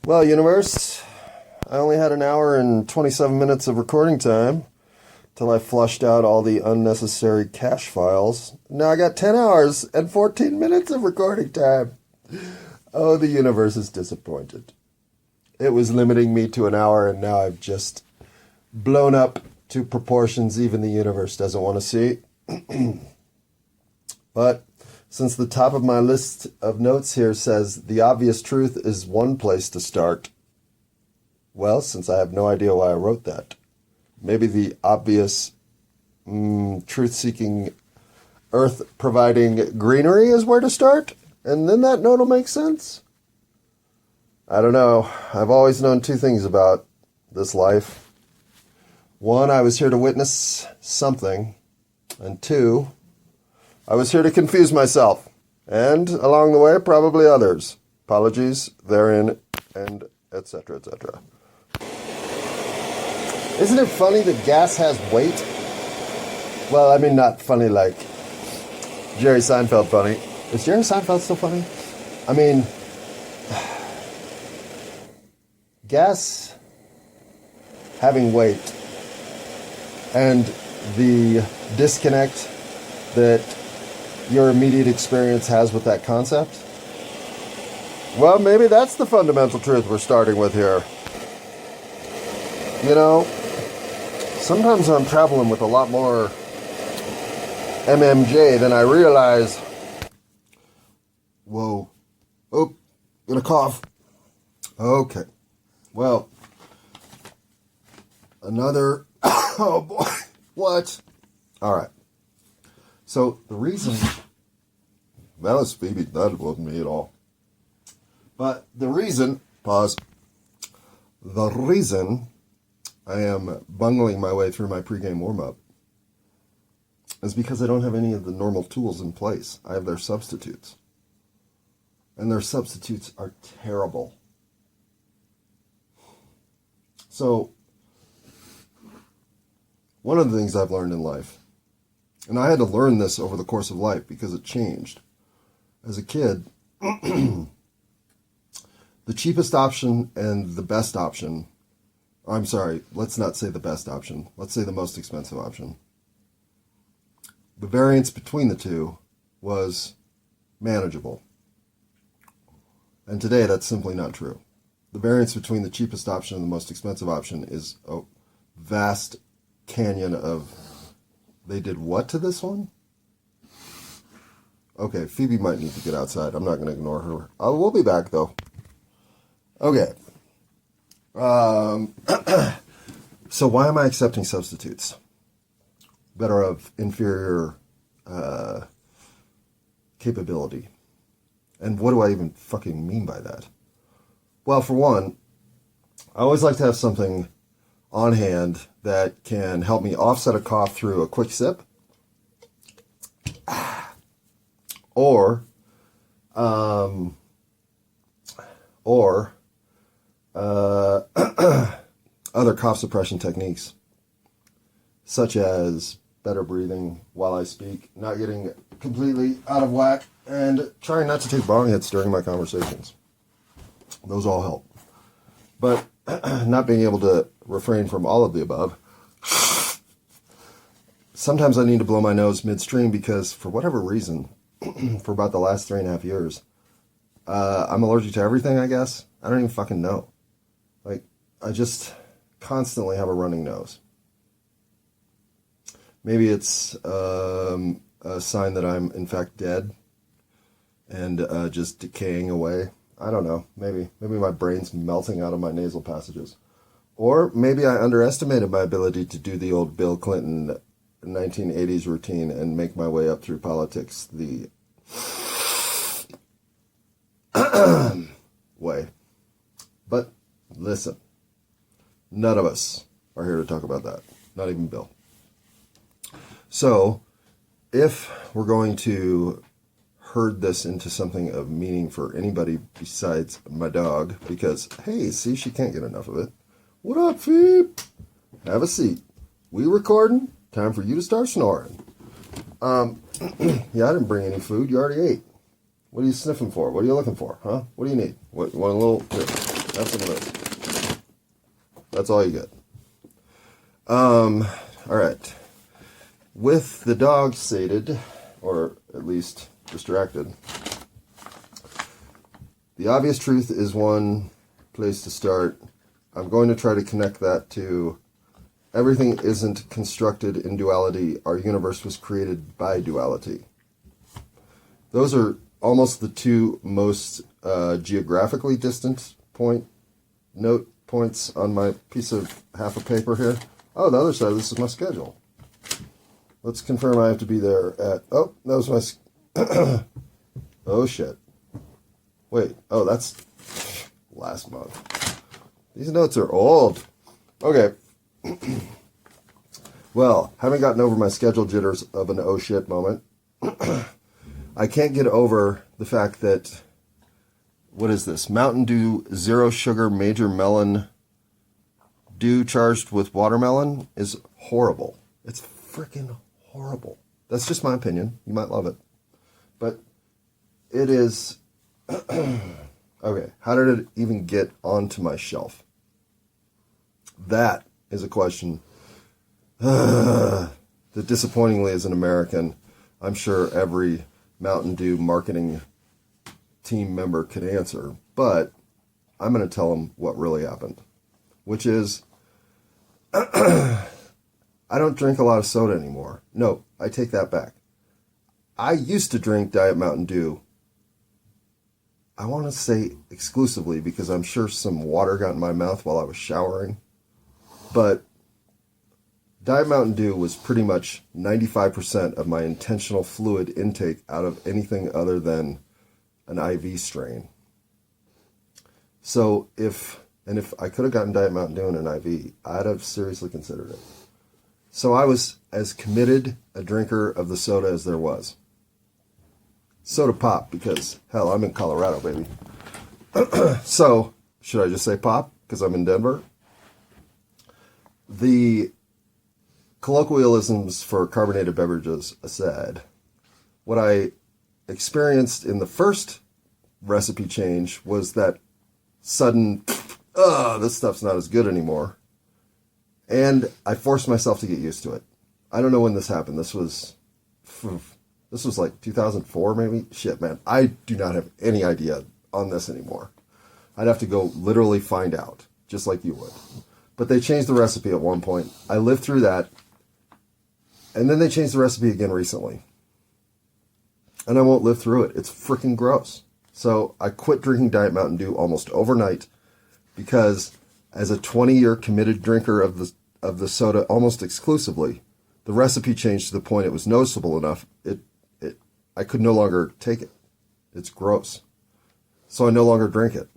Well, universe, I only had an hour and 27 minutes of recording time till I flushed out all the unnecessary cache files. Now I got 10 hours and 14 minutes of recording time. Oh, the universe is disappointed. It was limiting me to an hour, and now I've just blown up to proportions even the universe doesn't want to see. But since the top of my list of notes here says the obvious truth is one place to start, well, since I have no idea why I wrote that, maybe the obvious truth-seeking, earth-providing greenery is where to start, and then that note will make sense? I don't know. I've always known two things about this life. One, I was here to witness something, and two, I was here to confuse myself, and along the way, probably others. Apologies therein, and etc., etc. Isn't it funny that gas has weight? Well, I mean, not funny like Jerry Seinfeld funny. Is Jerry Seinfeld still funny? I mean, gas having weight and the disconnect that your immediate experience has with that concept? Well, maybe that's the fundamental truth we're starting with here. You know, sometimes I'm traveling with a lot more MMJ than I realize. Whoa. Oh, gonna cough. Okay. Well, another... Oh, boy. What? All right. So the reason, that was Phoebe, that wasn't me at all. But the reason, pause, the reason I am bungling my way through my pregame warm-up is because I don't have any of the normal tools in place. I have their substitutes. And their substitutes are terrible. So, one of the things I've learned in life, and I had to learn this over the course of life because it changed. As a kid, the cheapest option and the best option, I'm sorry, let's not say the best option. Let's say the most expensive option. The variance between the two was manageable. And today, that's simply not true. The variance between the cheapest option and the most expensive option is a vast canyon of... They did what to this one? Okay, Phoebe might need to get outside. I'm not going to ignore her. We'll be back, though. Okay. So why am I accepting substitutes that are of inferior capability? And what do I even fucking mean by that? Well, for one, I always like to have something on hand that can help me offset a cough through a quick sip, or other cough suppression techniques, such as better breathing while I speak, not getting completely out of whack, and trying not to take bong hits during my conversations. Those all help. But not being able to refrain from all of the above. Sometimes I need to blow my nose midstream because, for whatever reason, for about the last 3.5 years, I'm allergic to everything, I guess. I don't even fucking know. Like, I just constantly have a running nose. Maybe it's a sign that I'm, in fact, dead and just decaying away. I don't know. Maybe my brain's melting out of my nasal passages. Or maybe I underestimated my ability to do the old Bill Clinton 1980s routine and make my way up through politics the way. But listen, none of us are here to talk about that. Not even Bill. So, if we're going to herd this into something of meaning for anybody besides my dog, because, hey, see, she can't get enough of it. What up, Phoebe? Have a seat. We recording? Time for you to start snoring. Yeah, I didn't bring any food. You already ate. What are you sniffing for? What are you looking for, huh? What do you need? What, you want a little... Here. Have some of this. That's all you get. All right. With the dog sated, or at least distracted, the obvious truth is one place to start. I'm going to try to connect that to everything isn't constructed in duality. Our universe was created by duality. Those are almost the two most geographically distant note points on my piece of half a paper here. Oh, the other side of this is my schedule. Let's confirm I have to be there at... Oh, that was my... Oh, shit. Wait. Oh, that's last month. These notes are old. Okay. Well, haven't gotten over my schedule jitters of an oh shit moment. I can't get over the fact that... What is this? Mountain Dew Zero Sugar Major Melon Dew charged with watermelon is horrible. It's freaking horrible. That's just my opinion. You might love it. But it is... Okay, how did it even get onto my shelf? That is a question that disappointingly as an American, I'm sure every Mountain Dew marketing team member could answer. But I'm going to tell them what really happened. Which is... I don't drink a lot of soda anymore. No, I take that back. I used to drink Diet Mountain Dew. I want to say exclusively because I'm sure some water got in my mouth while I was showering. But Diet Mountain Dew was pretty much 95% of my intentional fluid intake out of anything other than an IV strain. So if I could have gotten Diet Mountain Dew in an IV, I'd have seriously considered it. So I was as committed a drinker of the soda as there was. Soda pop, because, hell, I'm in Colorado, baby. So, should I just say pop, because I'm in Denver? The colloquialisms for carbonated beverages aside, what I experienced in the first recipe change was that sudden, this stuff's not as good anymore. And I forced myself to get used to it. I don't know when this happened. This was like 2004, maybe? Shit, man. I do not have any idea on this anymore. I'd have to go literally find out, just like you would. But they changed the recipe at one point. I lived through that. And then they changed the recipe again recently. And I won't live through it. It's freaking gross. So I quit drinking Diet Mountain Dew almost overnight because as a 20-year committed drinker of the soda almost exclusively, the recipe changed to the point it was noticeable enough. I could no longer take it. It's gross. So I no longer drink it.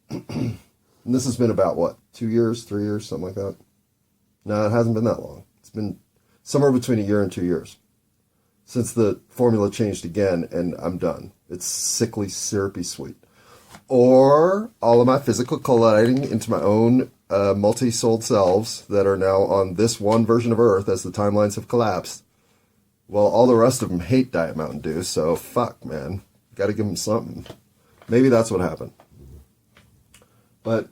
And this has been about, what, 2 years, 3 years, something like that? No, it hasn't been that long. It's been somewhere between a year and 2 years since the formula changed again, and I'm done. It's sickly, syrupy sweet. Or all of my physical colliding into my own multi-souled selves that are now on this one version of Earth as the timelines have collapsed. Well, all the rest of them hate Diet Mountain Dew, so fuck, man. Got to give them something. Maybe that's what happened. But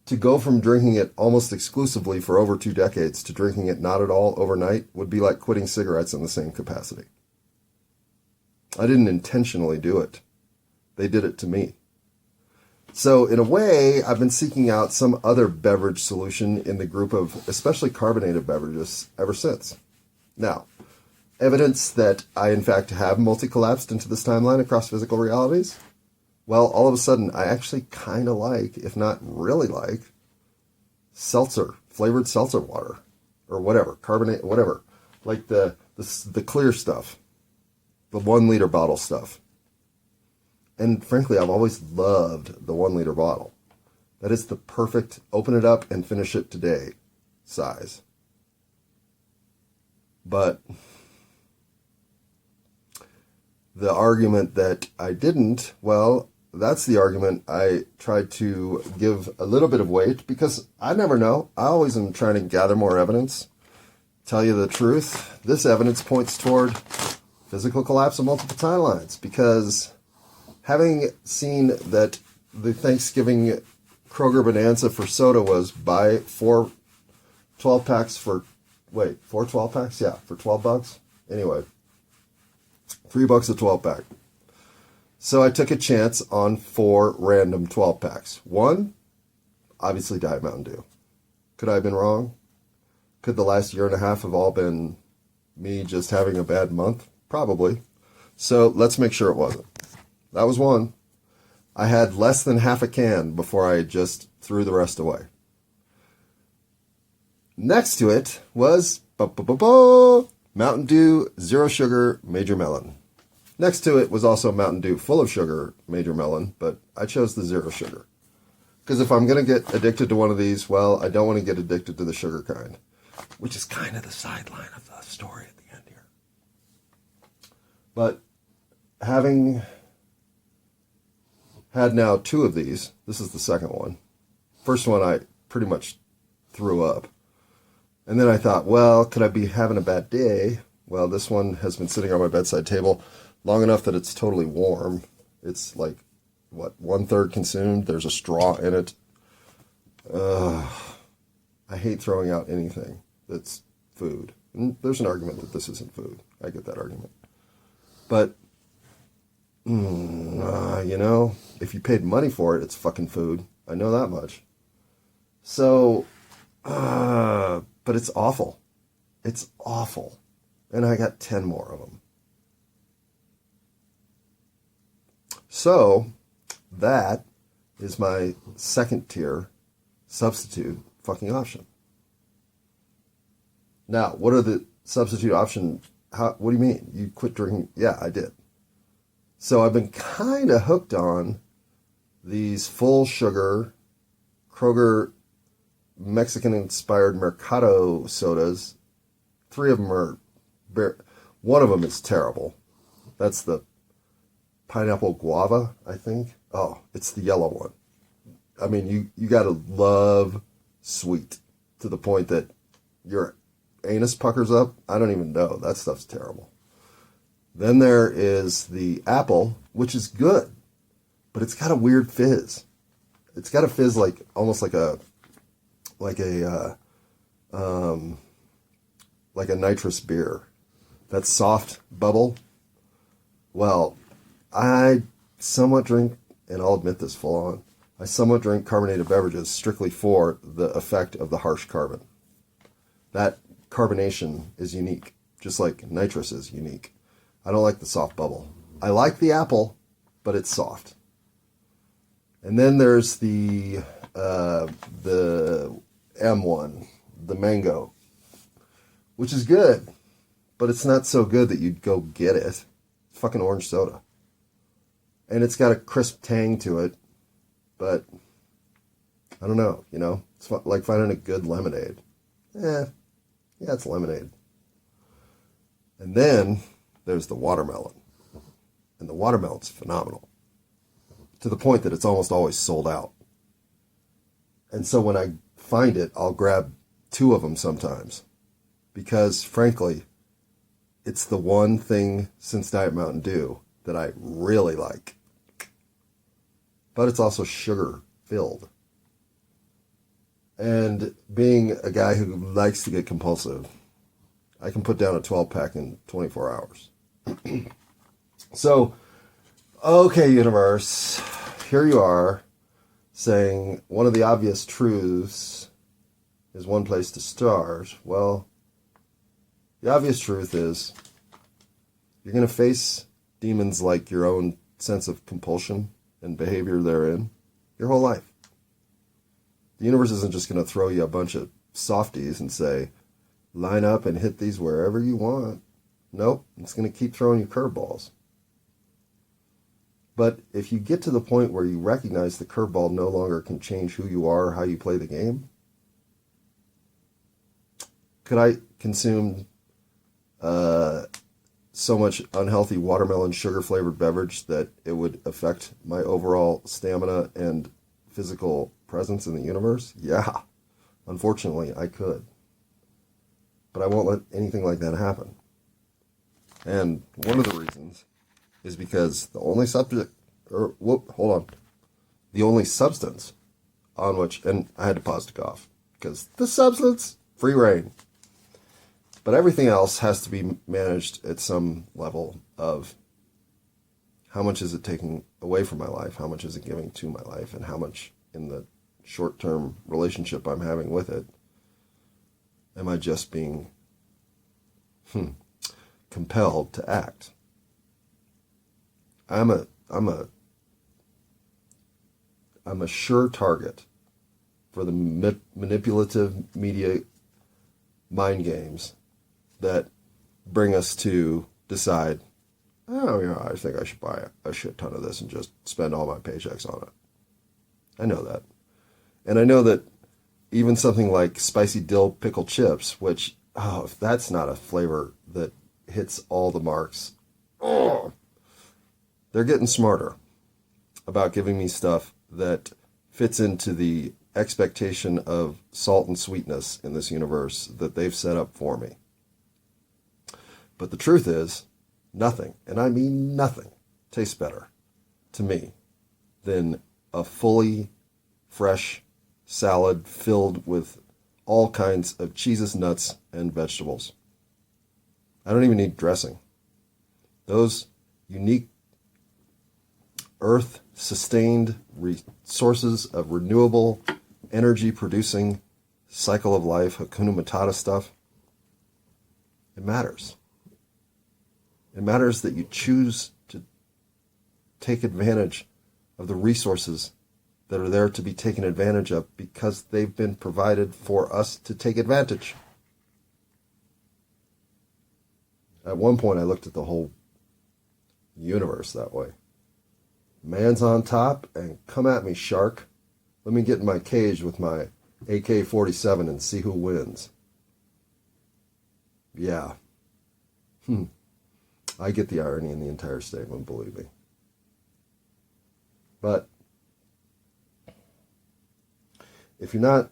to go from drinking it almost exclusively for over 2 decades to drinking it not at all overnight would be like quitting cigarettes in the same capacity. I didn't intentionally do it. They did it to me. So in a way, I've been seeking out some other beverage solution in the group of especially carbonated beverages ever since. Now, evidence that I in fact have multi-collapsed into this timeline across physical realities? Well, all of a sudden, I actually kind of like, if not really like, seltzer, flavored seltzer water, or whatever, carbonate, whatever, like the clear stuff, the 1 liter bottle stuff. And frankly, I've always loved the 1 liter bottle. That is the perfect open it up and finish it today size. But the argument that I didn't, well, that's the argument I tried to give a little bit of weight because I never know. I always am trying to gather more evidence. Tell you the truth, this evidence points toward physical collapse of multiple timelines because having seen that the Thanksgiving Kroger Bonanza for soda was buy 4 12 packs for, wait, 4 12 packs? Yeah, for $12. Anyway, $3 a 12 pack. So I took a chance on 4 random 12 packs. One, obviously Diet Mountain Dew. Could I have been wrong? Could the last year and a half have all been me just having a bad month? Probably. So let's make sure it wasn't. That was one. I had less than half a can before I just threw the rest away. Next to it was Mountain Dew Zero Sugar Major Melon. Next to it was also Mountain Dew Full of Sugar Major Melon, but I chose the Zero Sugar. Because if I'm going to get addicted to one of these, well, I don't want to get addicted to the sugar kind. Which is kind of the sideline of the story at the end here. But having had now 2 of these, this is the second one. First one I pretty much threw up. And then I thought, well, could I be having a bad day? Well, this one has been sitting on my bedside table long enough that it's totally warm. It's like, what, 1/3 consumed? There's a straw in it. I hate throwing out anything that's food. And there's an argument that this isn't food. I get that argument. But, you know, if you paid money for it, it's fucking food. I know that much. So, but it's awful. It's awful. And I got 10 more of them. So, that is my second tier substitute fucking option. Now, what are the substitute option? What do you mean? You quit drinking? Yeah, I did. So I've been kind of hooked on these full sugar Kroger Mexican-inspired Mercado sodas. 3 of them are... One of them is terrible. That's the pineapple guava, I think. Oh, it's the yellow one. I mean, you got to love sweet to the point that your anus puckers up. I don't even know. That stuff's terrible. Then there is the apple, which is good, but it's got a weird fizz. It's got a fizz like almost like a nitrous beer. That soft bubble. Well, I somewhat drink, and I'll admit this full on, I somewhat drink carbonated beverages strictly for the effect of the harsh carbon. That carbonation is unique, just like nitrous is unique. I don't like the soft bubble. I like the apple, but it's soft. And then there's the M1, the mango, which is good, but it's not so good that you'd go get it. It's fucking orange soda. And it's got a crisp tang to it, but I don't know, you know? It's like finding a good lemonade. Yeah, it's lemonade. And then there's the watermelon. And the watermelon's phenomenal. To the point that it's almost always sold out. And so when I find it, I'll grab 2 of them sometimes. Because, frankly, it's the one thing since Diet Mountain Dew that I really like. But it's also sugar-filled. And being a guy who likes to get compulsive, I can put down a 12-pack in 24 hours. So, okay, universe, here you are saying one of the obvious truths is one place to start. Well, the obvious truth is you're going to face demons like your own sense of compulsion and behavior therein your whole life. The universe isn't just going to throw you a bunch of softies and say, line up and hit these wherever you want. Nope, it's going to keep throwing you curveballs. But if you get to the point where you recognize the curveball no longer can change who you are or how you play the game, could I consume so much unhealthy watermelon sugar-flavored beverage that it would affect my overall stamina and physical presence in the universe? Yeah, unfortunately, I could. But I won't let anything like that happen. And one of the reasons is because the only substance on which, and I had to pause to cough, because the substance, free reign. But everything else has to be managed at some level of how much is it taking away from my life, how much is it giving to my life, and how much in the short-term relationship I'm having with it am I just being compelled to act. I'm a sure target for the manipulative media mind games that bring us to decide, oh, I think I should buy a shit ton of this and just spend all my paychecks on it. I know that. And I know that even something like spicy dill pickle chips, which, if that's not a flavor that hits all the marks, they're getting smarter about giving me stuff that fits into the expectation of salt and sweetness in this universe that they've set up for me. But the truth is, nothing, and I mean nothing, tastes better to me than a fully fresh salad filled with all kinds of cheeses, nuts, and vegetables. I don't even need dressing. Those unique earth-sustained sources of renewable energy-producing cycle of life, Hakuna Matata stuff, it matters. It matters that you choose to take advantage of the resources that are there to be taken advantage of because they've been provided for us to take advantage. At one point, I looked at the whole universe that way. Man's on top, and come at me, shark. Let me get in my cage with my AK-47 and see who wins. Yeah. I get the irony in the entire statement, believe me. But if you're not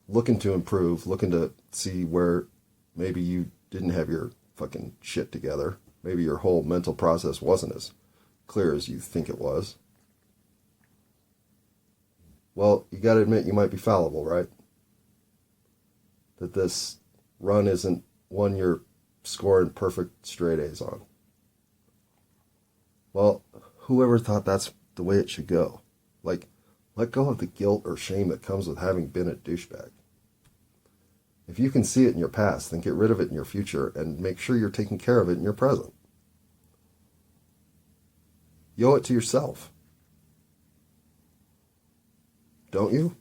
looking to improve, looking to see where maybe you didn't have your fucking shit together, maybe your whole mental process wasn't as clear as you think it was, well, you got to admit you might be fallible, right? That this run isn't one you're scoring perfect straight A's on. Well, whoever thought that's the way it should go? Like, let go of the guilt or shame that comes with having been a douchebag. If you can see it in your past, then get rid of it in your future and make sure you're taking care of it in your present. You owe it to yourself. Don't you?